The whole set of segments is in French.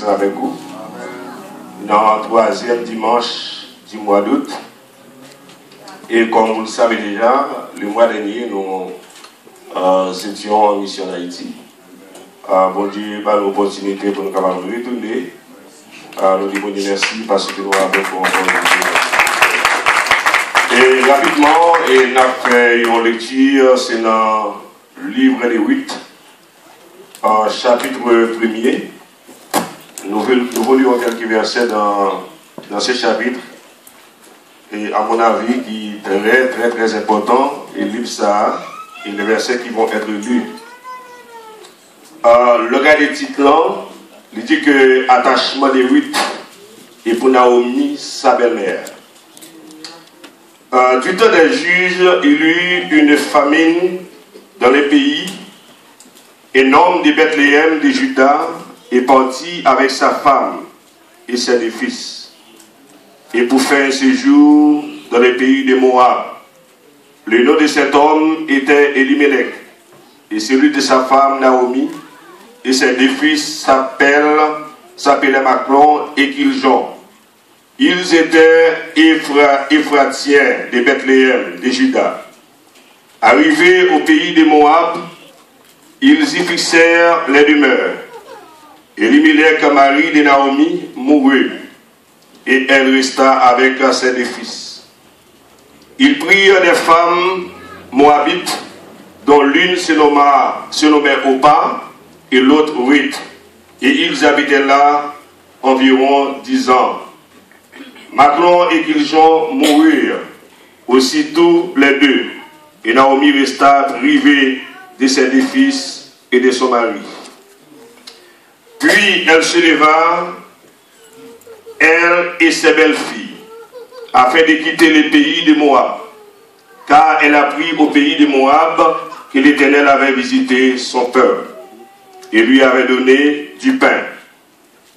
Avec vous dans le troisième dimanche du mois d'août. Et comme vous le savez déjà, le mois dernier, nous étions en mission en Haïti. Bon Dieu, par l'opportunité pour nous capables de retourner. Nous disons merci parce que nous avons et rapidement, nous avons fait une lecture, c'est dans le livre des 8, chapitre 1er. Nous voulons quelques versets dans ce chapitre. Et à mon avis, qui est très important, et livre ça, et les versets qui vont être lus. Le gars des titres là, il dit que attachement des 8 et pour Naomi, sa belle-mère. Du temps des juges, il y eut une famine dans les pays, et un homme de Bethléem de Juda est parti avec sa femme et ses deux fils, et pour faire un séjour dans les pays de Moab. Le nom de cet homme était Elimelech, et celui de sa femme Naomi, et ses deux fils s'appelaient Maclon et Kiljon. Ils étaient Éphratiens de Bethléem, de Juda. Arrivés au pays de Moab, ils y fixèrent les demeures. Elimelech, mari de Naomi, mourut, et elle resta avec ses deux fils. Ils prirent des femmes moabites, dont l'une se nommait Opa et l'autre Ruth, et ils habitaient là environ 10 ans. Maclon et Kiljon moururent aussitôt les deux, et Naomi resta privée de ses deux fils et de son mari. Puis elle se leva, elle et ses belles-filles, afin de quitter le pays de Moab, car elle apprit au pays de Moab que l'Éternel avait visité son peuple et lui avait donné du pain.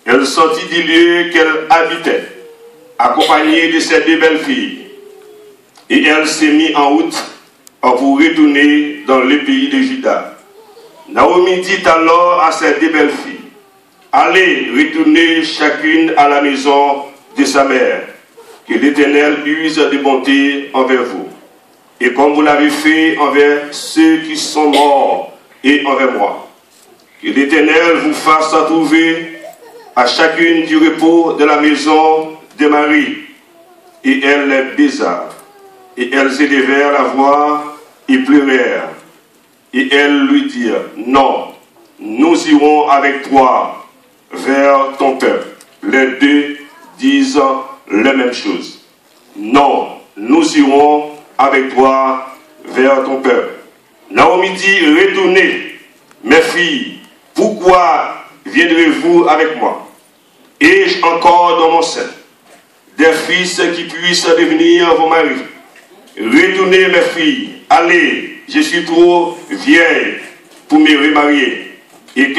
Elle sortit du lieu qu'elle habitait, accompagnée de ses deux belles-filles, et elle s'est mise en route pour retourner dans le pays de Juda. Naomi dit alors à ses deux belles-filles: allez, retournez chacune à la maison de sa mère, que l'Éternel use de bonté envers vous, et comme vous l'avez fait envers ceux qui sont morts et envers moi. Que l'Éternel vous fasse trouver à chacune du repos de la maison de Marie. et elle les baisa. Et elles élevèrent la voix et pleurèrent. Et elles lui dirent, non, nous irons avec toi vers ton peuple. Les deux disent la même chose. Non, nous irons avec toi vers ton peuple. Naomi dit, retournez, mes filles, pourquoi viendrez-vous avec moi? Ai-je encore dans mon sein des fils qui puissent devenir vos maris? Retournez, mes filles, allez, je suis trop vieille pour me remarier. Et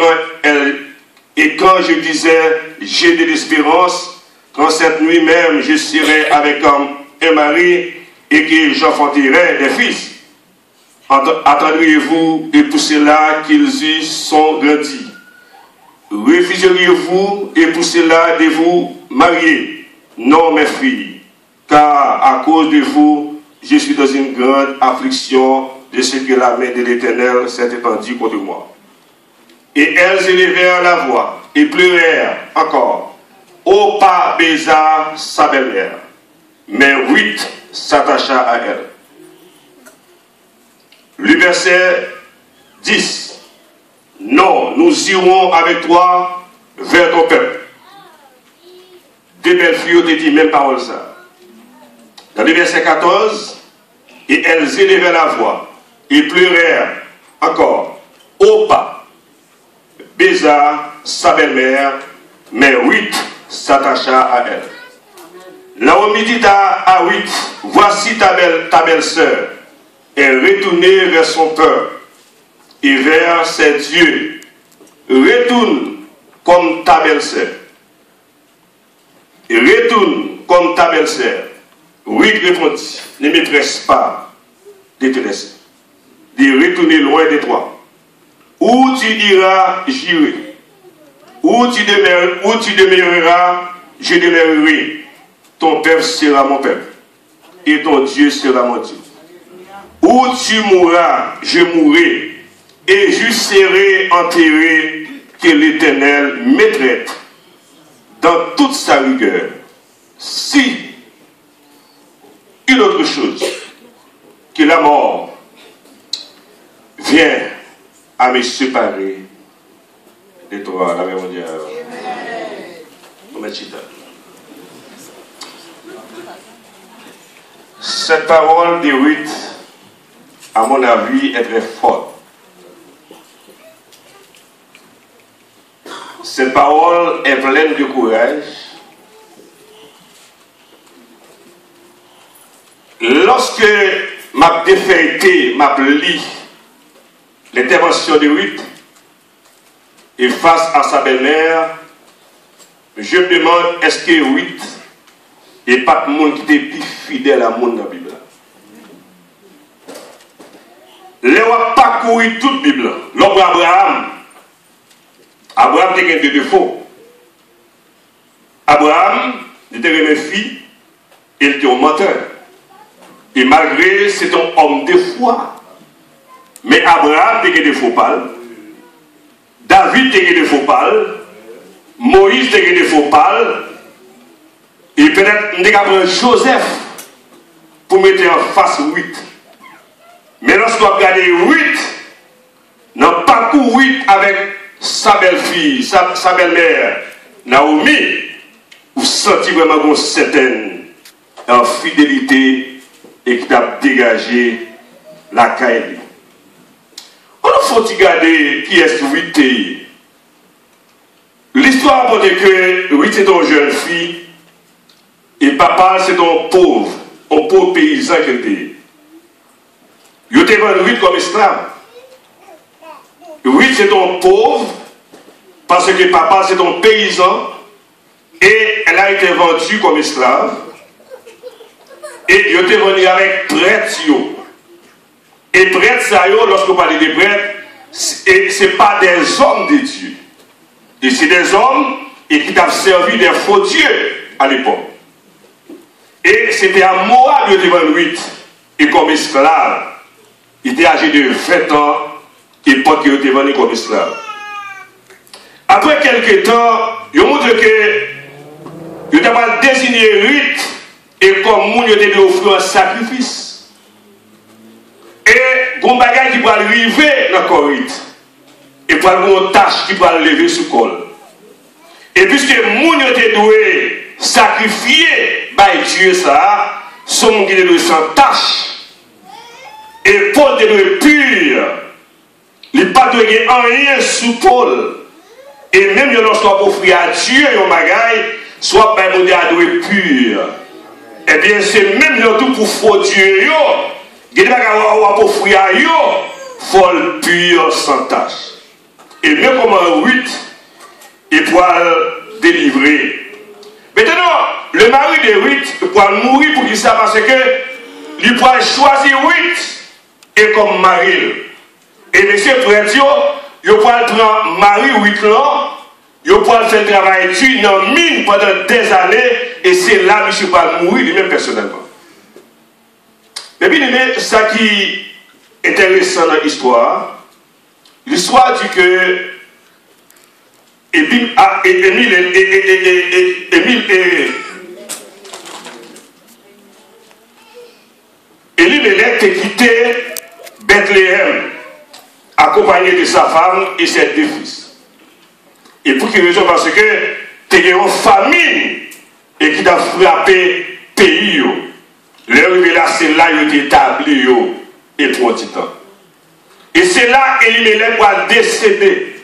quand je disais, j'ai de l'espérance, quand cette nuit même je serai avec un mari et que j'enfanterai des fils, attendriez-vous et pour cela qu'ils y sont grandis? Refuseriez-vous et pour cela de vous marier? Non, mes filles, car à cause de vous, je suis dans une grande affliction de ce que la main de l'Éternel s'est étendue contre moi. Et elles élevèrent la voix et pleurèrent encore. Orpa baisa sa belle-mère, mais Ruth s'attacha à elle. Le verset 10. Non, nous irons avec toi vers ton peuple. Deux belles filles ont dit même parole ça. Dans le verset 14, et elles élevèrent la voix et pleurèrent encore. Orpa baisa sa belle-mère, mais Ruth s'attacha à elle. Naomi dit à Ruth, voici ta belle-sœur, est retournée vers son peuple et vers ses dieux. Retourne comme ta belle-sœur. Retourne comme ta belle-sœur. Ruth répondit, ne me presse pas de te laisser, de retourner loin de toi. Où tu iras, j'irai. Où tu demeureras, je demeurerai. Ton peuple sera mon peuple, et ton Dieu sera mon Dieu. Où tu mourras, je mourrai, et je serai enterré, que l'Éternel me traite dans toute sa rigueur. Si une autre chose que la mort vient à me séparer de toi, la mère mondiale. Cette parole de Ruth, à mon avis, est très forte. Cette parole est pleine de courage. Lorsque m'a déférité, m'a lu l'intervention de Ruth, et face à sa belle-mère, je me demande, est-ce que Ruth n'est pas le monde qui était plus fidèle à monde dans la Bible? Les n'a pas couru toute la Bible. L'homme Abraham était un défaut. Abraham était un fille, il était un menteur. Et malgré c'est un homme de foi. Mais Abraham était des faux pâles. David était des faux pâles. Moïse était des faux pâles. Et peut-être nous avons Joseph pour mettre en face Ruth. Mais lorsqu'on regarde Ruth, n'a pas couru avec sa belle-fille, sa belle-mère, Naomi, vous sentez vraiment une certaine fidélité et qui a dégagé la caille. On faut regarder qui est Ruth. L'histoire montre que Ruth est une jeune fille et papa c'est un pauvre paysan qu'elle était. Il était vendu Ruth comme esclave. Ruth c'est un pauvre parce que papa c'est un paysan et elle a été vendue comme esclave. Et il était venu avec prêtre. Et prêtre, lorsqu'on parle de prêtre, ce n'est pas des hommes de Dieu. Et c'est des hommes qui ont servi des faux dieux à l'époque. Et c'était à Moab il était venu et comme esclave. Il était âgé de 20 ans, époque qu'il était venu comme esclave. Après quelques temps, il montre que il a désigné Ruth et comme moun yo te offrir un sacrifice. Et gon bagay qui va arriver dans Corinthe. Et pour une tâche qui va lever sous col. Et puisque moun yo te doué sacrifier by Dieu ça, son moun qui te doué sans tâche. Et Paul te doué pur. Il pas doué rien sous Paul. Et même lorsqu'on peut offrir à Dieu un bagay, soit by moun a doué pur. Eh bien c'est même tout pour faux Dieu yo. Il y a des bagay on peut offrir à yo, folle pur sans tâche. Et même comme un 8, il pourra délivrer. Maintenant, le mari de 8 pourra mourir pour qu'il ça parce que il pourra choisir 8 et comme mari. Et monsieur frère, il pourra prendre mari 8 ans, il pourra faire le travail dans la mine pendant des années, et c'est là que monsieur pourra mourir lui-même personnellement. Mais bien aimé, ça qui est intéressant dans l'histoire dit que Émile a quitté Bethléem accompagné de sa femme et ses 2 fils. Et pour quelle raison? Parce que il y a une famine et qui a frappé le pays. Le là, c'est là qu'il est établi et pour un petit temps. Et c'est là qu'Elimelech va décéder.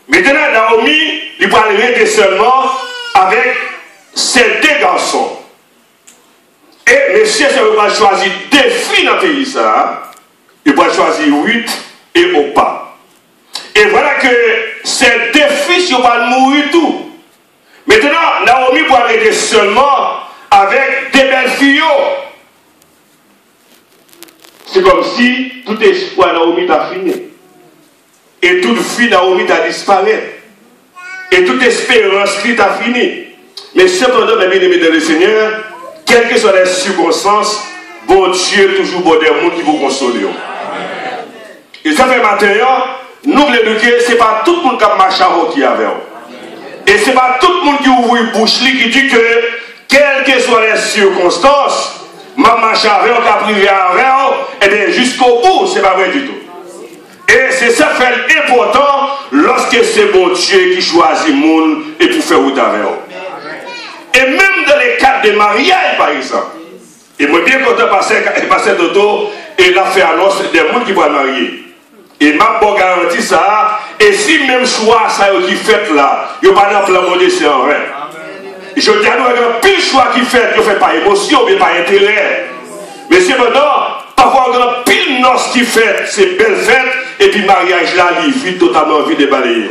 Maintenant, Naomi, il va rester seulement avec ses 2 garçons. Et monsieur, ça va choisir 2 filles dans le pays. Ça, il va choisir 8 et Opa. Et voilà que ces 2 fils vont mourir tout. Maintenant, Naomi va rester seulement avec 2 belles filles. C'est comme si tout espoir Naomi a fini. Et toute vie Naomi a disparu. Et toute espérance qui a fini. Mais cependant, mes bien-aimés dans le Seigneur, quelles que soient les circonstances, bon Dieu toujours bon des mondes qui vous consolent. Et ça fait maintenant, nous voulons éduquer, ce n'est pas tout le monde qui a marché qui avec. Et ce n'est pas tout le monde qui ouvre une bouche qui dit que, quelles que soient les circonstances, ma marche avec, qui a privé avec, et bien jusqu'au bout, ce n'est pas vrai du tout. Et c'est ça qui fait important lorsque c'est bon Dieu qui choisit le monde et pour faire route avec. Et même dans les cas de mariage, par exemple, et moi bien content de passer d'auto, et il a fait annonce des gens qui vont marier. Et m'a pas garanti ça, et si même choix ça qui fait là, il n'y a pas d'enflammé, c'est en vrai. Je dis à nous, il y a pile choix qui fait, il ne fait pas émotion, mais pas intérêt. Mais c'est maintenant, parfois, il y a pile noce qui fait, c'est belle fête, et puis mariage là, il vit totalement vide et balayé.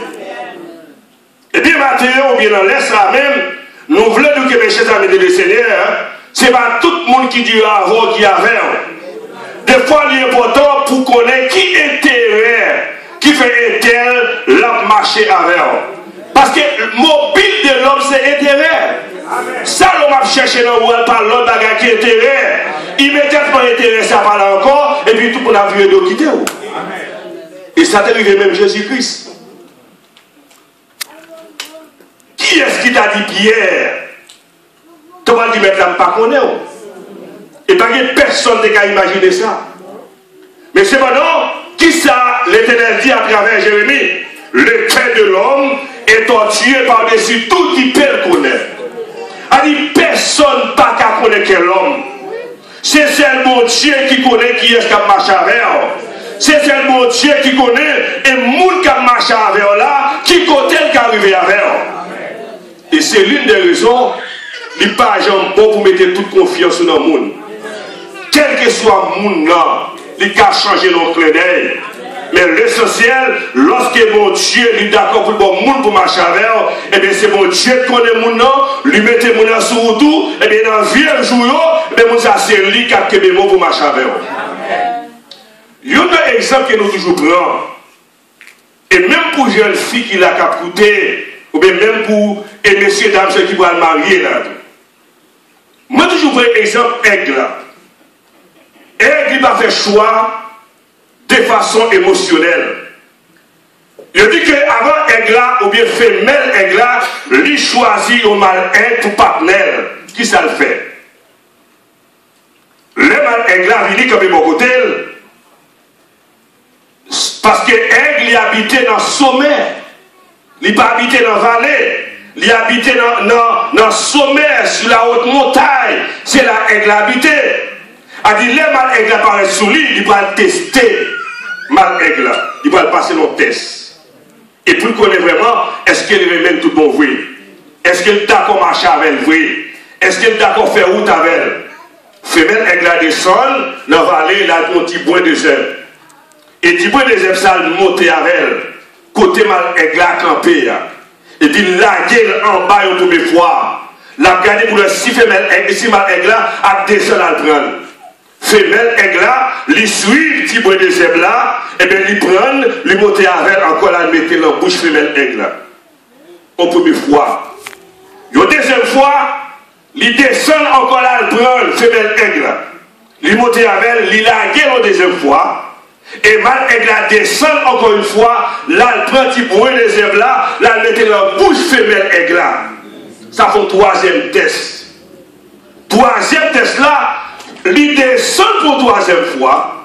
Et bien, maintenant, ou bien dans l'Est là même, nous voulons nous que mes chers amis de le Seigneur, ce n'est pas tout le monde qui dit avant qui avait. Des fois, il est important pour connaître qui intérêt, qui fait intérêt, l'homme marché avec. Parce que le mobile de l'homme, c'est intérêt. Ça, l'homme a cherché dans le world par l'autre bagage qui est intérêt. Immédiatement, intérêt, ça parle encore, et puis tout le monde a vu de quitter. Et ça t'est arrivé même Jésus-Christ. Qui est-ce qui t'a dit Pierre? Tu vas dire, mais tu n'as pas connu. Et pas que personne ne peut imaginer ça. Mais c'est maintenant, qui ça l'Éternel dit à travers Jérémie? Le cœur de l'homme est torturé par-dessus tout qui peut le connaître. Il dit, personne pas qu'à connaître l'homme. C'est seulement Dieu qui connaît qui est-ce qui a marché avec. C'est seulement Dieu qui connaît et moun qui a marché avec là, qui côté qui est arrivé avec. Et c'est l'une des raisons, il n'est pas bon pour mettre toute confiance dans le monde. Quel que soit le monde là, il a changé notre clin d'œil. Mais l'essentiel, lorsque mon Dieu est d'accord pour le bon monde pour marcher avec, et bien c'est mon Dieu qui connaît mon nom, lui mettez mon nom sur tout, et bien dans le vieux jour, et bien mon Dieu c'est lui qui a fait mots pour marcher avec. Il y a un exemple que nous toujours prenons. Et même pour les jeunes filles qui l'ont capté, ou bien même pour les messieurs dames qui vont le marier là. Moi toujours prends exemple aigle là. Aigle va faire choix de façon émotionnelle. Je dis qu'avant Aigla, ou bien femelle Aigla, lui choisit au mal un pour partenaire. Qui ça le fait? l'aigle a venu comme mon côté. Parce que l'aigle il habitait dans le sommet. Il n'a pas habité dans la vallée. Il habitait dans le sommet, sur la haute montagne. C'est là l'aigle habité. A dit, les mal aigle apparaît sous lui, il va le tester. Mal aigle, il va le passer dans le test. Et pour connaître vraiment, est-ce qu'il remène tout bon vrai? Est-ce qu'il est d'accord marcher avec elle vrai? Est-ce qu'il est d'accord faire route avec elle? Femelle aigle a descend, dans la vallée, il a un petit bois de zèbre. Et petit bois de zèbre, ça monte avec elle. Côté mal aigle a campé. Et puis la gueule en bas, il tombe fois. La garder pour le si femelle aigle, si mal aigle a descend à le prendre. Femelle aigle là, lui suit petit bois de zèbre là, et bien lui prendre, lui monter avec encore la mettre dans la bouche femelle aigle là. Au première fois. La deuxième fois, lui descend encore là, le prendre femelle aigle là. Lui monter avec elle, lui la gueule la deuxième fois. Et mal aigle là descend encore une fois, là le prend petit bois de zèbre là, là le mettre dans la bouche femelle aigle là. Ça fait un troisième test. Troisième test là, il descend pour troisième fois,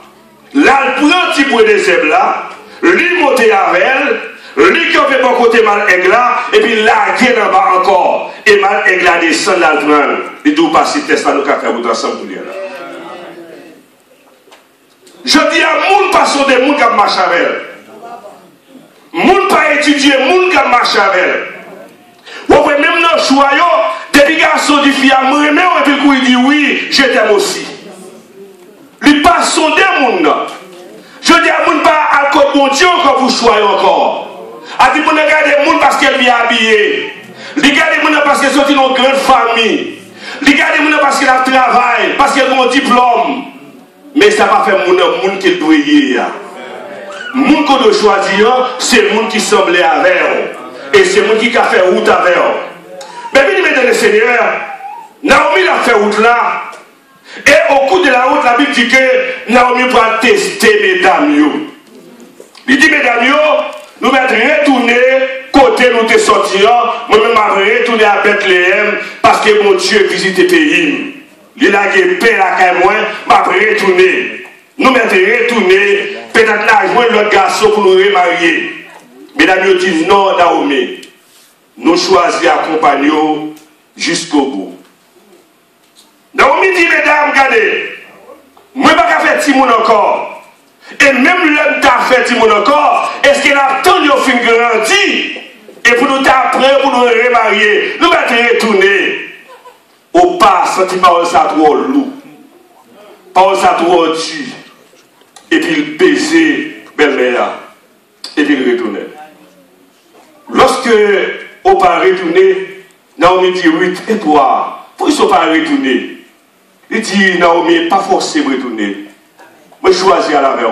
là, il prend un petit bout de zèbre là, lui monte avec elle, lui qui fait pas côté mal aigle là, et puis là, il est en bas encore. Et mal aigle là descend là, il prend. Il doit passer test là, nous avons fait ensemble pour lui là. Je dis à moun pas sont des moun qui marchent avec elle. Moun pas étudier, moun qui marchent avec elle. Vous voyez, même dans le choix, des garçons du fille à me remettre, et puis il dit oui, je t'aime aussi. Il pas sonder moun. Je dis à moun pas à côté mon Dieu quand vous choisissez encore. A dit pour regarder moun parce qu'elle est bien habillée. Regardez moun parce qu'elle est sortie dans une grande famille. Regardez moun parce qu'elle a travail, parce qu'elle a un diplôme. Mais ça va faire moun qui doit y aller. Moun qu'on doit choisir, c'est moun qui semblait avec eux. Et c'est moun qui a fait route avec eux. Mais bien, mesdames et seigneurs, Naomi a fait route là. Et au cours de la route, la Bible dit que Naomi va tester mesdames. Il dit, mesdames, nous allons retourner côté nous te sortir. Moi-même, je vais retourner à Bethléem parce que mon Dieu visite le pays. Il a dit, paix la caille moi, je vais retourner. Nous allons retourner, peut-être là, jouer l'autre garçon pour nous remarier. Mesdames disent, non, Naomi, nous choisissons d'accompagner jusqu'au bout. Naomi dit, mesdames, regardez, moi, je ne vais pas faire Timon encore. Et même l'homme t'a fait Timon encore, est-ce qu'il a tant de fin grandi? Et pour nous t'apprendre, pour nous remarier, nous allons retourner. Au pas, senti parole ça trop lourd. Parole ça trop dur. Et puis il baisait belle-mère. Et puis il retournait. Lorsque au pas retourné, Naomi dit, oui, et toi, pourquoi ils ne sont pas retournés? Il dit, Naomi, pas forcé de retourner. Moi, je choisis à la veille.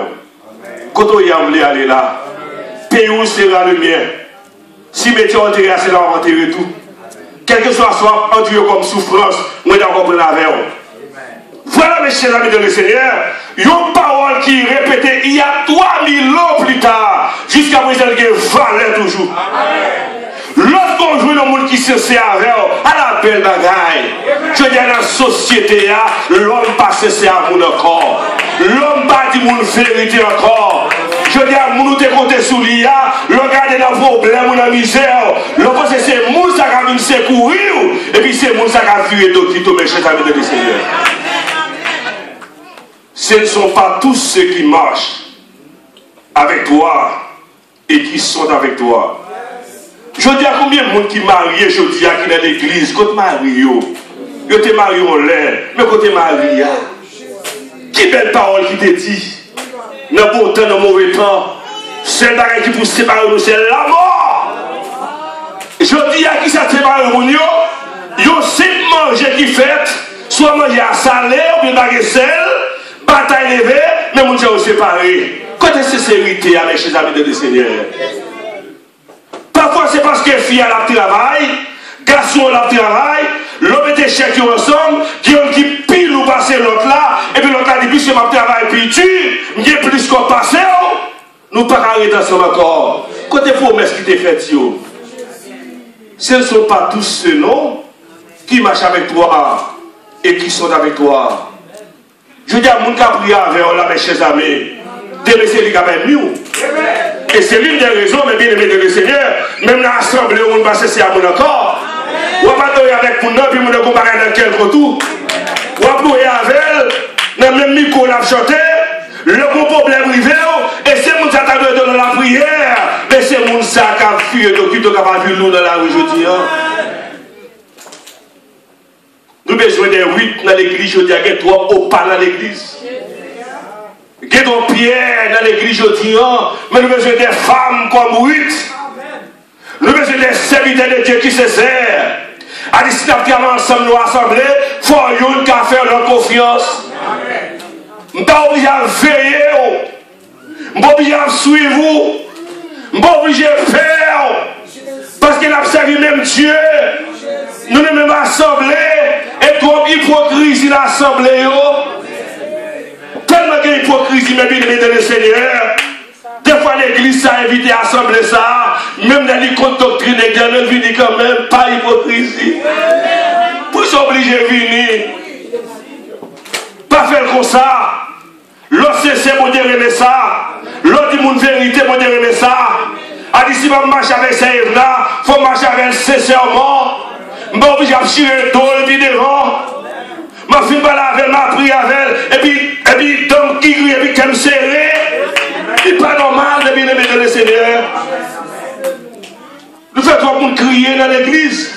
Quand on y a voulu aller là, pays où sera le mien. Si mes gens enterrés, c'est là, on va enterrer tout. Quel que soit soit enduré comme souffrance, moi, je vais comprendre la veille. Voilà, mes chers amis de le Seigneur, une parole qui est répétée il y a 3000 ans plus tard, jusqu'à présent, qui valait toujours. Lorsqu'on joue dans le monde qui se sert avec, à la belle bagaille, je dis dans la société, l'homme pas se sert à mon encore. L'homme pas dit mon vérité encore. Je dis à mon te compter sous l'IA, le garder dans le problème ou dans la misère. Le pense que c'est mon ça qui a secourir, et puis c'est mon ça qui a fui et d'autres qui tombent, mes chers amis de le Seigneur. Ce ne sont pas tous ceux qui marchent avec toi et qui sont avec toi. Je dis à combien de monde qui marié, je dis à qui dans l'église, quand Mario, je te marie en l'air, mais quand tu maries, qui belle parole qui te dit, dans le bon temps, dans le mauvais temps, c'est le qui pour séparer nous, c'est la mort. Je dis à qui ça sépare nous, yo c'est manger qui fait, soit manger à salé ou bien baguette sel, bataille levée, mais mon Dieu séparé. Côté sincérité avec ses amis de Seigneur. Parfois c'est parce que fille a la travail, garçon a la travail, l'homme était chèque ensemble, qui pile ou passer l'autre là, et puis l'autre là dit puisque ma travail puis tu, j'ai plus qu'on passe, nous pas arrêter ensemble encore. Côté promesse qui t'est faite, ce ne sont pas tous ceux non qui marchent avec toi et qui sont avec toi. Je dis à mon qui a prié avec là, mes chers amis, de laisser les gamins mieux. Et c'est l'une des raisons, mes bien-aimés de le Seigneur, même dans l'assemblée où on va cesser à mon corps, on va parler avec mon nom, puis on va comparer dans quel retour. On va prier avec elle, dans le même micro, on a chanté, le bon problème privé, et c'est mon s'attendre dans la prière, mais c'est mon sac qui a fui, donc qui a pas vu nous dans la rue aujourd'hui. Nous avons besoin des 8 dans l'église, je dis, il y a 3 au pas dans l'église. Il y a 3 pierres dans l'église, je dis, mais nous avons besoin des femmes comme 8. Nous avons besoin des serviteurs de Dieu qui se servent. À dire, si nous avons ensemble nous rassembler, il faut qu'on faire leur confiance. Nous sommes obligés à veiller, nous sommes obligés à suivre, nous sommes obligés à faire. Parce qu'il a servi même Dieu. Nous ne même assemblés. Et trop hypocrisie l'assemblée. Tellement qu'il y a hypocrisie, mais bien de le Seigneur. Des fois l'église a invité à assembler ça. Même dans les comptes doctrines, elle vient quand même, pas hypocrisie. Pour s'obliger à venir. Pas faire comme ça. L'autre c'est pour dire ça. L'autre dit mon vérité pour dire ça. A dit si je marche avec ces là, il faut marcher avec sincèrement. Je suis obligé de tirer le dos devant. Je suis pas là avec elle, je prie avec elle. Et puis, donc, qui crie, et puis, qu'elle me serre. C'est pas normal de bien aimer le Seigneur. Nous faisons trop pour crier dans l'église.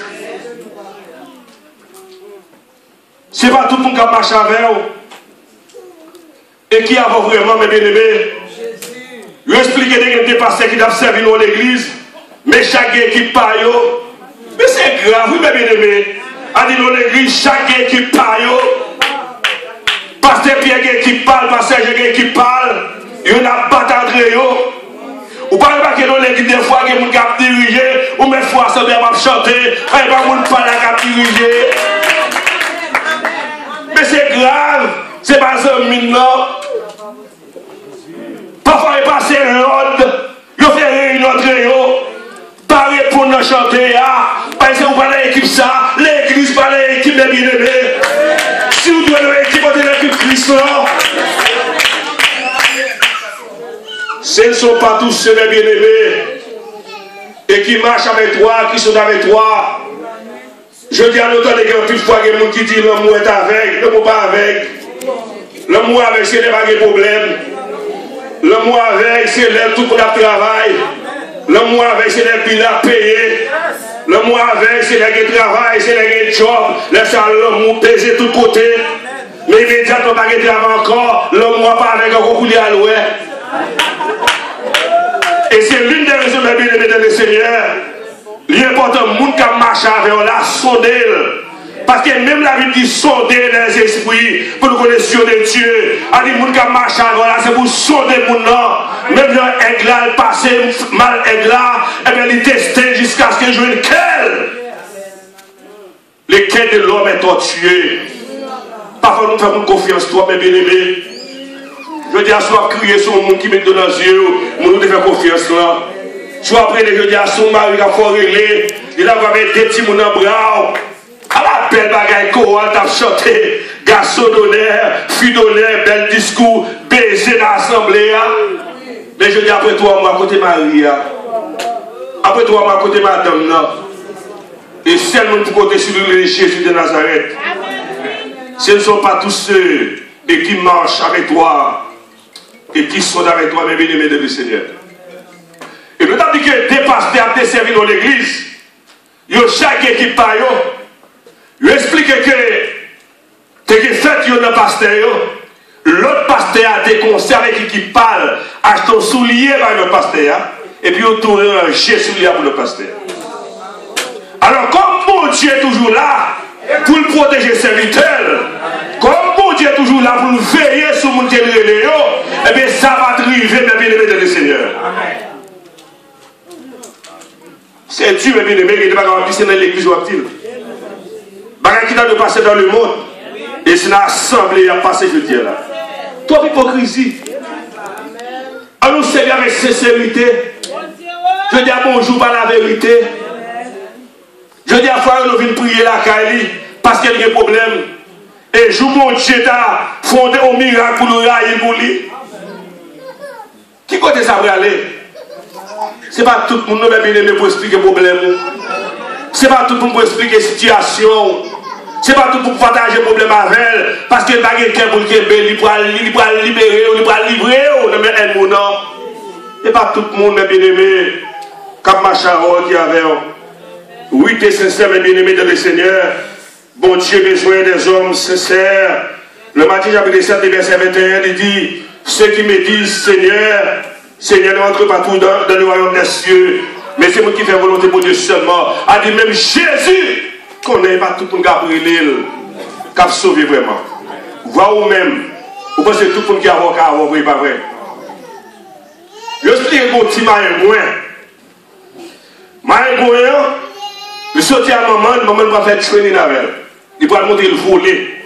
Ce n'est pas tout le monde qui marche avec vous. Et qui a vraiment, mes bien-aimés. Je explique des pasteurs qui doivent servir dans l'église, mais chaque équipe paye. Mais c'est grave, oui, mes bien-aimés. A dit dans l'église, chaque équipe paye. Pasteur Pierre qui parle, pasteur Jésus qui parle, il y en a battu entre eux. Ou pas que dans l'église, des fois, il y a des gens qui dirigent, ou même fois, ça vient chanter, il y a des gens qui parlent qui diriger. Mais c'est grave, c'est pas ça maintenant. Parfois, il passe l'ordre, il fait réunion entre eux, pas répondre à chanter, parce que vous parlez l'équipe ça, l'église parle l'équipe des bien-aimés. Si vous devez l'équipe de l'équipe Christ, ce ne sont pas tous ceux des bien-aimés et qui marchent avec toi, qui sont avec toi. Je dis à l'autre des gens, toutefois, il y a des gens qui disent l'amour est avec, l'amour pas avec. L'amour avec, c'est pas de problème. L'amour avec, c'est l'aide tout pour le travail. L'amour avec, c'est les billes à payer. L'amour avec, c'est les travail, c'est les jobs. Laisse l'amour peser tout côté. Mais immédiatement, pas de travail encore. L'amour pas avec un coulis à l'ouest. Et c'est l'une des raisons de bien-aimés de le Seigneur. L'important, le monde qui a marché avec la sondé. Parce que même la Bible dit sonder les esprits pour nous connaître de Dieu. A dit, le monde qui a marché avec là, c'est pour sonder le monde. Même l'aigle là, le passé mal aigle là, et bien il testait jusqu'à ce qu'il joue une quelle. Les quêtes de l'homme est tortueux. Parfois nous faisons confiance, toi, mes bien-aimés. Je dis à soi, crier sur le monde qui met dans les yeux, nous devons faire confiance là. Soit après, je dis à son mari qui a forêlé, il a mis des petits mouns en bras. À la belle bagaille, chorale, t'as chanté, garçon d'honneur, fille d'honneur, bel discours, baiser dans l'assemblée. Mais je dis après toi, moi, à côté Marie. Après toi, moi, à côté madame. Et seulement pour côté sur le Jésus de Nazareth. Ce ne sont pas tous ceux qui marchent avec toi et qui sont avec toi, mes bien-aimés de le Seigneur. Et nous avons dit que des pasteurs ont servi dans l'église. Chaque équipe par eux. Je explique que ce qui fait un pasteur, l'autre pasteur a des conseils avec qui parle, achète un soulier par le pasteur, et puis on tourne un jet soulier pour le pasteur. Alors, comme mon Dieu est toujours là pour le protéger ses serviteurs, comme mon Dieu est toujours là pour veiller sur mon Dieu, et bien ça va arriver, mes bien-aimés de le Seigneur. C'est Dieu, mes bien-aimés, qui n'est pas capable de pisser dans l'église ou a-t-il. Bagay qui doit passer dans le monde. Et c'est l'assemblée qui a passé, je dis là. Toi, hypocrisie. On nous servir avec sincérité. Je dis à bonjour par la vérité. Je dis à fois, nous venons prier la Kali parce qu'il y a des problèmes. Et jour mon Dieu t'a fondé un miracle pour le railler pour lui. Qui côté ça va aller? C'est pas tout le monde qui bien aimé pour expliquer le problème. C'est pas tout le monde pour expliquer la situation. C'est pas tout pour partager le problème avec elle. Parce qu'il n'y a pas quelqu'un pour le libérer, il va libérer, il va livrer. Et pas tout le monde bien aimé. Comme Macharo qui avait. Oui, tu es sincère et bien aimé dans le Seigneur. Bon Dieu a besoin des hommes sincères. Le Matthieu chapitre 7, verset 21, il dit, ceux qui me disent Seigneur, Seigneur ne rentre pas tout dans le royaume des cieux, mais c'est moi qui fais volonté pour Dieu seulement. A dit même Jésus, qu'on n'ait pas tout le monde qui a brûlé, qui a sauvé vraiment. Voir vous-même, vous pensez que tout le monde qui a avocat, pas vrai. Je vais expliquer mon petit Maïgouin. Maïgouin, il sortit à maman va faire training avec elle. Il va monter le voler.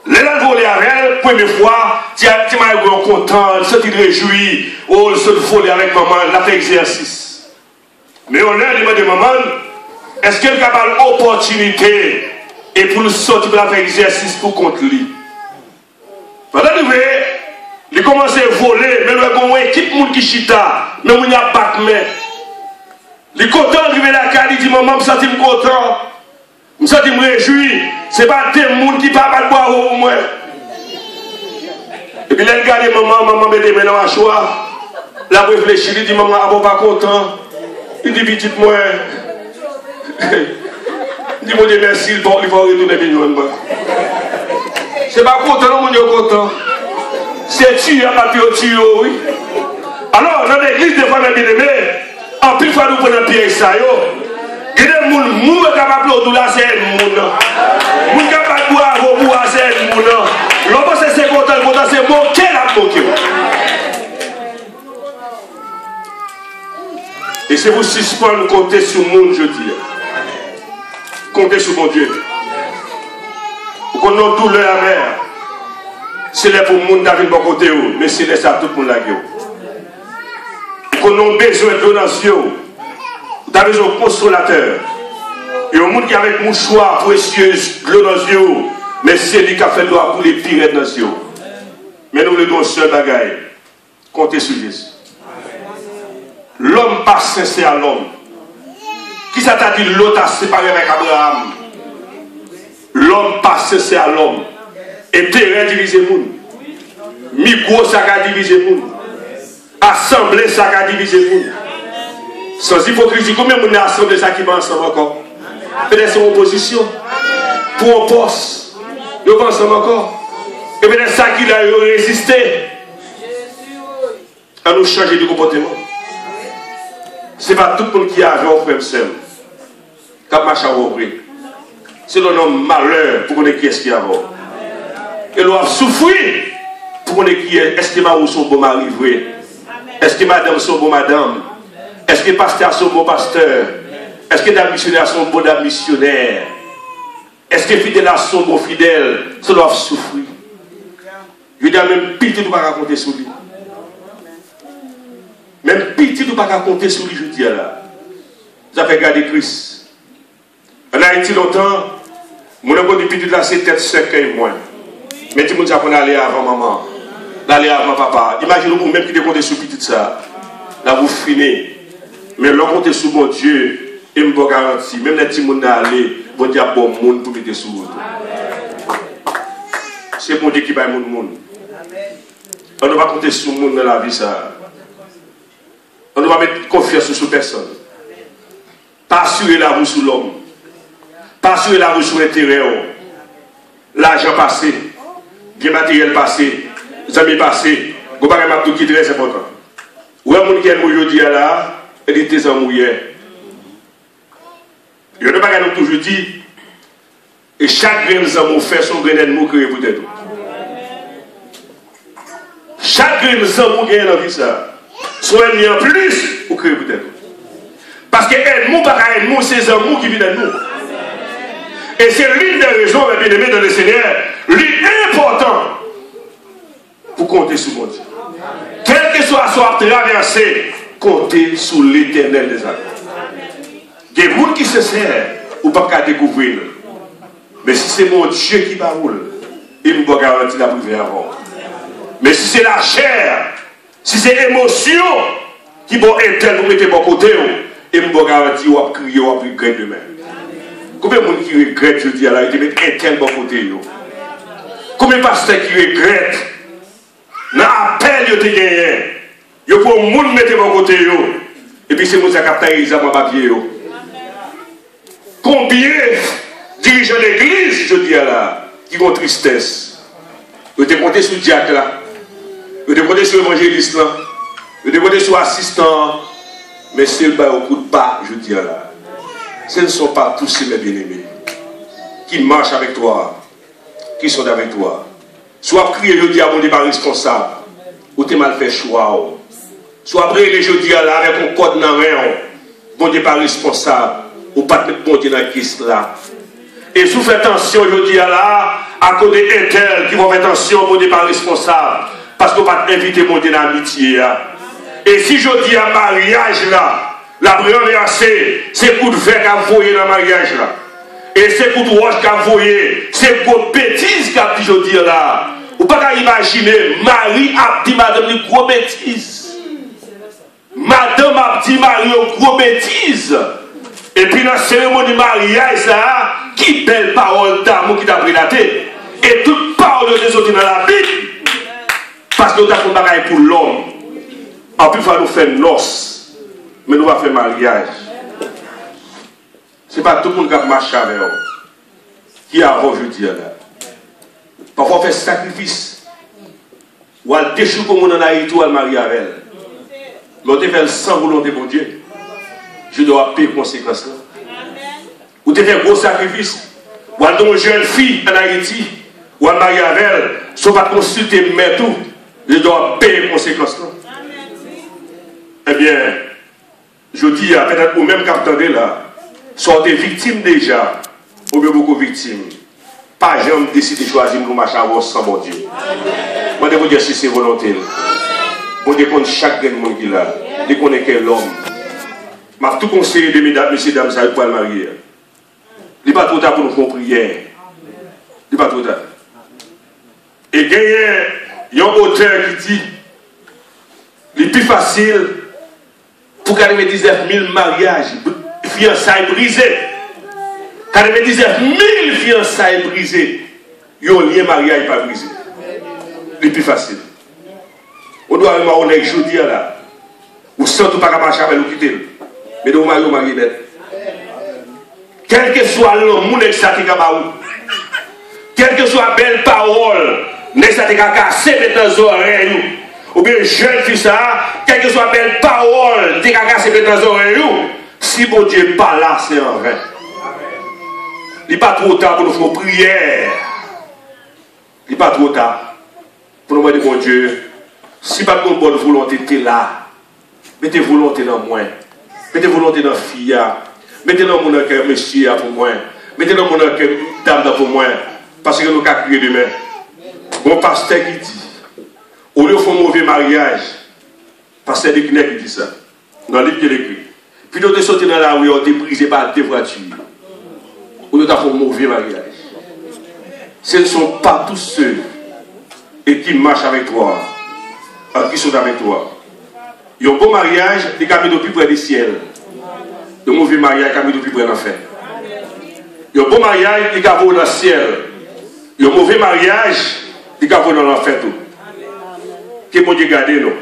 Le voler avec elle, première fois, tu m'as content, il se réjouit, il se voler avec maman, il a fait exercice. Mais on a demandé maman, est-ce qu'elle a l'opportunité et pour le sortir pour faire exercice pour contre lui? Pendant que il commence à voler, mais il y a une équipe qui chita, mais il y a pas de main. Il est content de la carte, il dit maman, je me sens content. Je me sens réjoui. Ce n'est pas des gens qui ne parlent pas de boire au moins. Et puis, il regarde maman met des mains dans la choix. La réfléchit, il dit maman, je ne suis pas content. Il dit petite moi. Il dit mon Dieu merci, il va retourner millions. Ce n'est pas content, non, mon Dieu content. C'est tu, pas tu, oui. Alors, dans l'église, des fois, bien aimé, en plus, il faut nous prendre un pied ça. Il y a des gens qui sont capables de là, c'est un monde. Les gens qui sont capables de boire, c'est un monde. L'homme, c'est content, c'est moqué la moqué. Et c'est vous suspendre, compter sur le monde, je dis. Comptez sur mon Dieu. Pour qu'on ait douleur amère. C'est là pour le monde d'avoir une bonne côté, mais c'est là ça tout le monde la gueule. Pour qu'on ait besoin de donation. Vous avez besoin de consolateur. Et au monde qui a avec mouchoir précieux, de l'eau dans les yeux, mais c'est lui qui a fait l'eau pour les pires dans les yeux. Mais nous voulons un seul bagaille. Comptez sur Jésus. L'homme pas sincère à l'homme. Qui ça t'a dit l'autre a séparé avec Abraham? L'homme pas sincère à l'homme. Et terrain divisé le monde. Micro ça a divisé le monde. Assemblée ça a divisé le monde. Sans hypocrisie, combien de monde a assemblé ça qui va ensemble encore? Peut-être c'est opposition. Pour un poste. Ils vont ensemble encore. Et peut-être ça qui a résisté. À nous changer de comportement. Ce n'est pas tout le monde qui a un frère seul. Quand marche à repris. C'est le nom malheur pour qu'on ait qui est-ce qui a avant. Et l'on a souffert pour qu'on ait qui est. Est-ce que ma ou son bon mari vrai? Est-ce que madame son bon madame? Est-ce que pasteur son bon pasteur? Est-ce que dame missionnaire son bon dame missionnaire? Est-ce que fidèle son bon fidèle? Ça doit souffrir. Je dis même pitié de ne pas raconter sur lui. Même pitié de ne pas raconter sur lui, je dis là. Vous avez regardé Christ. En Haïti longtemps, mon amour de pitié là, c'est tête sec et moi. Mais tout le monde sait qu'on allait avant maman. D'aller avant papa. Imaginez-vous même qui décompte sur petit ça. Là, vous finissez. Mais l'on compte sur mon Dieu, et me garantit. Même les petits gens aller, vous dire bon monde pour mettre sur vous. C'est mon Dieu qui va mon monde. On ne va pas compter sur le monde dans la vie. Ça. On ne va mettre confiance sur personne. Pas assurer la roue sur l'homme. Pas assurer la roue sur l'intérieur. L'argent passé. Bien matériel passé. Les amis passés. Vous ne pouvez pas tout qui est très important. Ou un monde qui est aujourd'hui là, il était en mouillé. Je ne sais pas nous toujours dit. Et chaque grain de amour fait son grain d'amour créé pour être. Chaque grain de amour gagne dans la vie ça. Soit il y a plus pour créer peut-être. Parce que l'amour, c'est l'amour qui vient de nous. Et c'est l'une des raisons, bien aimé dans le Seigneur, l'important pour compter sur mon Dieu. Quel que soit soit traversé, compter sur l'éternel des âmes. Il y a des gens qui se servent ou pas qu'à découvrir. Mais si c'est mon Dieu qui baroule, il me garantit la privé avant. Mais si c'est la chair, si c'est l'émotion qui va être pour mettre mon côté, il me garantit ou à crier ou à regretter demain. Combien de monde qui regrette, je dis à la, il met un tel bon côté. Combien de pasteurs qui regrettent, dans l'appel, ils ont gagné. Ils pour le monde mettre mon côté. Et puis c'est moi qui ai capté mon papier. Combien de dirigeants d'église, je dis à la, qui ont tristesse. Ils ont compté sur le diacre là. Ils ont compté sur l'évangéliste là. Ils ont compté sur l'assistant. Mais c'est le bas au coup de pas, je dis à la. Ce ne sont pas tous ces mes bien-aimés qui marchent avec toi, qui sont avec toi. Soit crier le diable, on n'est pas responsable, ou tu mal fait choix. Soit prier le jeudi là avec un code dans rien, on n'est pas responsable, ou pas te monter dans la caisse là. Et si vous faites attention jeudi là, à cause des intels qui vont faire attention, on n'est pas responsable, parce qu'on ne va pas inviter à monter dans l'amitié. Et si jeudi à mariage là, la première c'est coup de verre qu'a voyé dans le mariage là. Et c'est coup de roche qu'a voyé. C'est coup de bêtise qu'a dit je dis là. Ou pas imaginer, Marie a dit madame une gros bêtise. Madame a dit Marie une gros bêtise. Et puis dans la cérémonie de mariage, ça, qui belle parole d'amour qui t'a pris la tête. Et toute parole de autres dans la Bible. Parce que nous avons fait un bagage pour l'homme. En plus, il faut nous faire noces. Mais nous allons faire mariage. Ce n'est pas tout le monde qui a marché avec eux. Qui a avant, je dis là. Parfois, on fait sacrifice. Ou à déchouer comme on en a eu tout à marier avec elle. Mais on te fait sans volonté de Dieu. Je dois payer les conséquences. Ou te fait un gros sacrifice. Ou à une jeune fille en Haïti. Ou à marier avec elle. Sauf à consulter mes tout. Je dois payer les conséquences. Eh bien, je dis peut-être au même qu'attendez là, sont des victimes déjà, ou bien beaucoup de victimes. Pas jamais décider de choisir pour marcher sans mon Dieu. Moi, je vous dire si c'est volonté. Moi, je connais chaque monde qui est là. Je connais quel homme. Je vais tout conseiller de mesdames, messieurs, dames, ça pour le marier. Il n'est pas trop tard pour nous faire prière. Il n'est pas trop tard. Et il y a un auteur qui dit, le plus facile, pour qu'il y ait 19 000 mariages, fiançailles brisées. Quand il y a 19 000 fiançailles brisées, il y a un lien mariage pas brisé. Le plus facile. On doit avoir un honnête jeudi là. Ou sans tout pas marcher avec nous quitter. Mais nous marions marié net. Quel que soit l'homme, nous exaté comme quelle que soit belle parole, nous exaté cassé dans les oreilles. Ou bien jeune fille ça, quelle que soit belle parole, t'es qu'à casser dans les oreilles. Si mon Dieu n'est pas là, c'est en vain. Il n'est pas trop tard pour nous faire prière. Il n'est pas trop tard pour nous dire, mon Dieu, si pas de bonne volonté, tu es là. Mettez volonté dans moi. Mettez volonté dans la fille. Mettez dans mon cœur, monsieur, pour moi. Mettez dans mon cœur, dame, pour moi. Parce que nous avons crié demain. Mon pasteur qui dit, au lieu de faire un mauvais mariage, pasteur de Guinée qui dit ça. Dans le livre qui est écrit. Puis nous sommes sortis dans la rue, on était brisé par des voitures. Ou nous avons fait un mauvais mariage. Ce ne sont pas tous ceux qui marchent avec toi, qui sont avec toi. Il y a un bon mariage, qui est depuis près du ciel. Le mauvais mariage, qui est depuis près de l'enfer. Il y a un bon mariage, qui est dans le ciel. Il y a un mauvais mariage, qui est dans l'enfer. Que bon Dieu garde nous.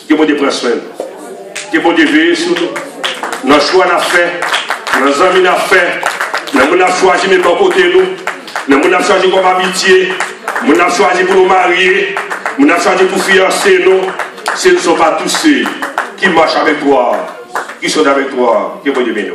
Que bon Dieu prenne soin de nous. Que bon Dieu veille sur nous. Dans le choix qu'on a fait, dans les amis qu'on a fait, dans le monde a choisi de côté nous, dans le monde a choisi comme amitié, dans le monde a choisi pour nous marier, dans le monde a choisi pour fiancer nous. Ce ne sont pas tous ceux qui marchent avec toi, qui sont avec toi, qui vont dire